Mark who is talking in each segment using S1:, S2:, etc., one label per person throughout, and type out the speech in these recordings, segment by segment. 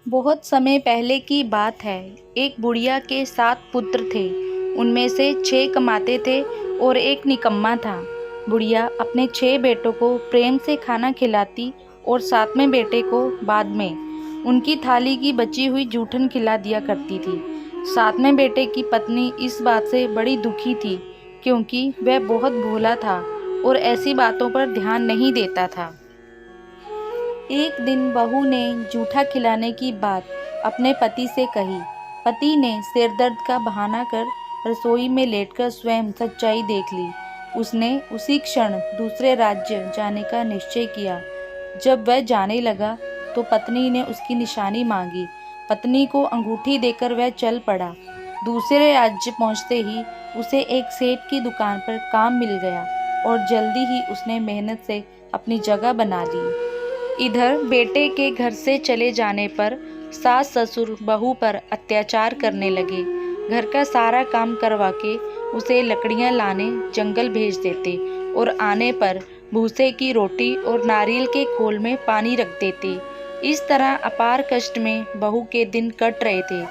S1: बहुत समय पहले की बात है। एक बुढ़िया के 7 पुत्र थे। उनमें से 6 कमाते थे और एक निकम्मा था। बुढ़िया अपने 6 बेटों को प्रेम से खाना खिलाती और 7वें बेटे को बाद में उनकी थाली की बची हुई जूठन खिला दिया करती थी। 7वें बेटे की पत्नी इस बात से बड़ी दुखी थी, क्योंकि वह बहुत भोला था और ऐसी बातों पर ध्यान नहीं देता था। एक दिन बहू ने जूठा खिलाने की बात अपने पति से कही। पति ने सिर दर्द का बहाना कर रसोई में लेटकर स्वयं सच्चाई देख ली। उसने उसी क्षण दूसरे राज्य जाने का निश्चय किया। जब वह जाने लगा तो पत्नी ने उसकी निशानी मांगी। पत्नी को अंगूठी देकर वह चल पड़ा। दूसरे राज्य पहुंचते ही उसे एक सेठ की दुकान पर काम मिल गया और जल्दी ही उसने मेहनत से अपनी जगह बना ली। इधर बेटे के घर से चले जाने पर सास ससुर बहू पर अत्याचार करने लगे। घर का सारा काम करवा के उसे लकड़ियां लाने जंगल भेज देते और आने पर भूसे की रोटी और नारियल के खोल में पानी रख देते। इस तरह अपार कष्ट में बहू के दिन कट रहे थे।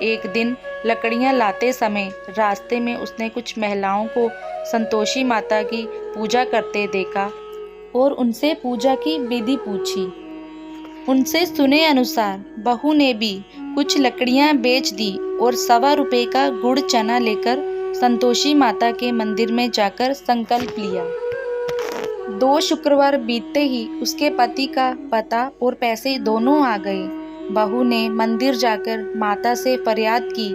S1: एक दिन लकड़ियां लाते समय रास्ते में उसने कुछ महिलाओं को संतोषी माता की पूजा करते देखा और उनसे पूजा की विधि पूछी। उनसे सुने अनुसार बहू ने भी कुछ लकड़ियां बेच दी और 1.25 रुपये का गुड़ चना लेकर संतोषी माता के मंदिर में जाकर संकल्प लिया। 2 शुक्रवार बीतते ही उसके पति का पता और पैसे दोनों आ गए। बहू ने मंदिर जाकर माता से फरियाद की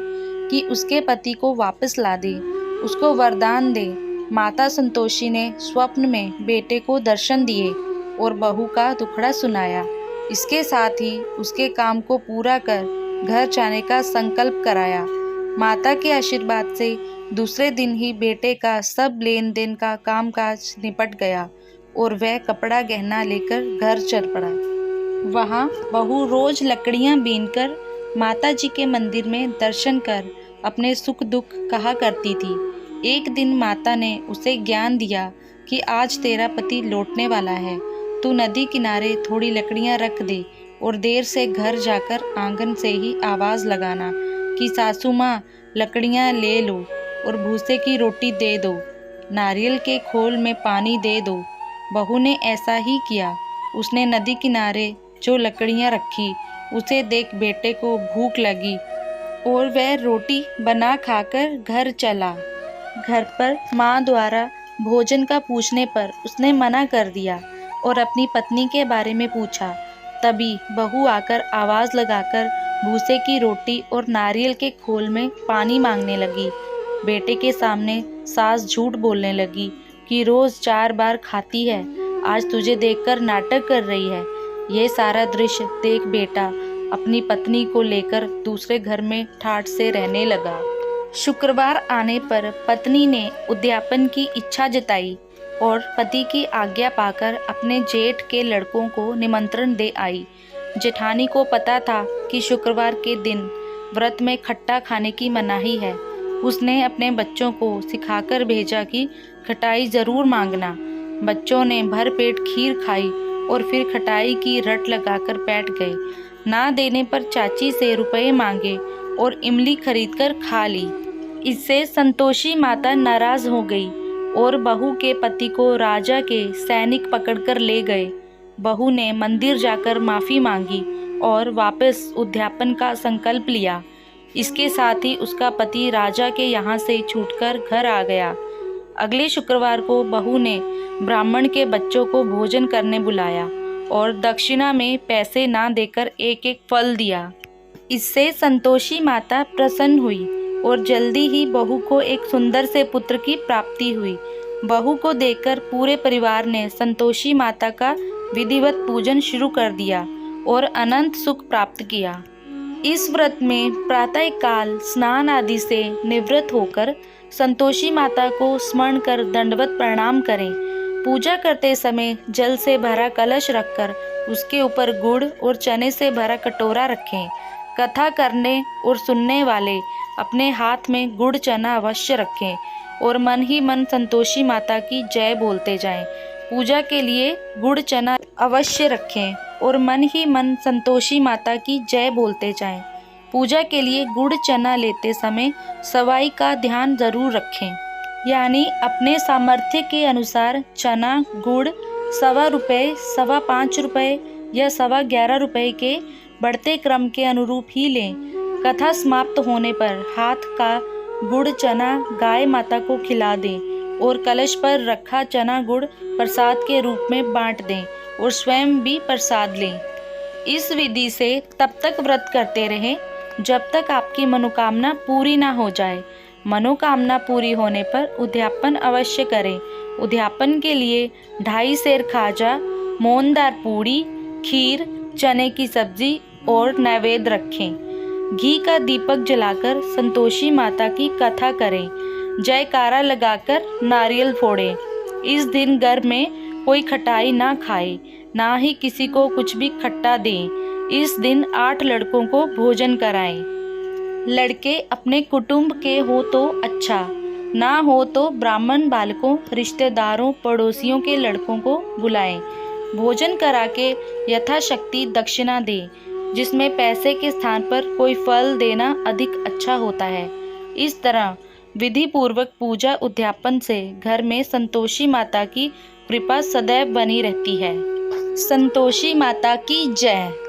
S1: कि उसके पति को वापस ला दे, उसको वरदान दे। माता संतोषी ने स्वप्न में बेटे को दर्शन दिए और बहू का दुखड़ा सुनाया। इसके साथ ही उसके काम को पूरा कर घर जाने का संकल्प कराया। माता के आशीर्वाद से दूसरे दिन ही बेटे का सब लेन देन का कामकाज निपट गया और वह कपड़ा गहना लेकर घर चल पड़ा। वहाँ बहू रोज लकड़ियाँ बीनकर माता जी के मंदिर में दर्शन कर अपने सुख दुख कहा करती थी। एक दिन माता ने उसे ज्ञान दिया कि आज तेरा पति लौटने वाला है, तू नदी किनारे थोड़ी लकड़ियां रख दे और देर से घर जाकर आंगन से ही आवाज़ लगाना कि सासू माँ लकड़ियां ले लो और भूसे की रोटी दे दो, नारियल के खोल में पानी दे दो। बहू ने ऐसा ही किया। उसने नदी किनारे जो लकड़ियां रखी, उसे देख बेटे को भूख लगी और वह रोटी बना खाकर घर चला। घर पर माँ द्वारा भोजन का पूछने पर उसने मना कर दिया और अपनी पत्नी के बारे में पूछा। तभी बहू आकर आवाज़ लगाकर भूसे की रोटी और नारियल के खोल में पानी मांगने लगी। बेटे के सामने सास झूठ बोलने लगी कि रोज़ 4 बार खाती है, आज तुझे देखकर नाटक कर रही है। यह सारा दृश्य देख बेटा अपनी पत्नी को लेकर दूसरे घर में ठाठ से रहने लगा। शुक्रवार आने पर पत्नी ने उद्यापन की इच्छा जताई और पति की आज्ञा पाकर अपने जेठ के लड़कों को निमंत्रण दे आई। जेठानी को पता था कि शुक्रवार के दिन व्रत में खट्टा खाने की मनाही है। उसने अपने बच्चों को सिखाकर भेजा कि खटाई ज़रूर मांगना। बच्चों ने भर पेट खीर खाई और फिर खटाई की रट लगाकर बैठ गए। ना देने पर चाची से रुपए मांगे और इमली खरीदकर खा ली। इससे संतोषी माता नाराज हो गई और बहू के पति को राजा के सैनिक पकड़कर ले गए। बहू ने मंदिर जाकर माफ़ी मांगी और वापस उद्यापन का संकल्प लिया। इसके साथ ही उसका पति राजा के यहाँ से छूटकर घर आ गया। अगले शुक्रवार को बहू ने ब्राह्मण के बच्चों को भोजन करने बुलाया और दक्षिणा में पैसे ना देकर एक एक फल दिया। इससे संतोषी माता प्रसन्न हुई और जल्दी ही बहू को एक सुंदर से पुत्र की प्राप्ति हुई। बहू को देखकर पूरे परिवार ने संतोषी माता का विधिवत पूजन शुरू कर दिया और अनंत सुख प्राप्त किया। इस व्रत में प्रातः काल स्नान आदि से निवृत्त होकर संतोषी माता को स्मरण कर दंडवत प्रणाम करें। पूजा करते समय जल से भरा कलश रखकर उसके ऊपर गुड़ और चने से भरा कटोरा रखें। कथा करने और सुनने वाले अपने हाथ में गुड़ चना अवश्य रखें और मन ही मन संतोषी माता की जय बोलते जाएं। पूजा के लिए गुड़ चना अवश्य रखें और मन ही मन संतोषी माता की जय बोलते जाएं। पूजा के लिए गुड़ चना लेते समय सवाई का ध्यान जरूर रखें, यानी अपने सामर्थ्य के अनुसार चना गुड़ ₹1.25, ₹5.25 या ₹11.25 के बढ़ते क्रम के अनुरूप ही लें। कथा समाप्त होने पर हाथ का गुड़ चना गाय माता को खिला दें और कलश पर रखा चना गुड़ प्रसाद के रूप में बांट दें और स्वयं भी प्रसाद लें। इस विधि से तब तक व्रत करते रहें जब तक आपकी मनोकामना पूरी ना हो जाए। मनोकामना पूरी होने पर उद्यापन अवश्य करें। उद्यापन के लिए 2.5 सेर खाजा, मोहनदार पूड़ी, खीर, चने की सब्जी और नैवेद्य रखें। घी का दीपक जलाकर संतोषी माता की कथा करें। जयकारा लगाकर नारियल फोड़ें। इस दिन घर में कोई खटाई ना खाए, ना ही किसी को कुछ भी खट्टा दें। इस दिन 8 लड़कों को भोजन कराएं। लड़के अपने कुटुंब के हो तो अच्छा, ना हो तो ब्राह्मण बालकों, रिश्तेदारों, पड़ोसियों के लड़कों को बुलाएं। भोजन करा के यथाशक्ति दक्षिणा दें, जिसमें पैसे के स्थान पर कोई फल देना अधिक अच्छा होता है। इस तरह विधि पूर्वक पूजा उद्यापन से घर में संतोषी माता की कृपा सदैव बनी रहती है। संतोषी माता की जय।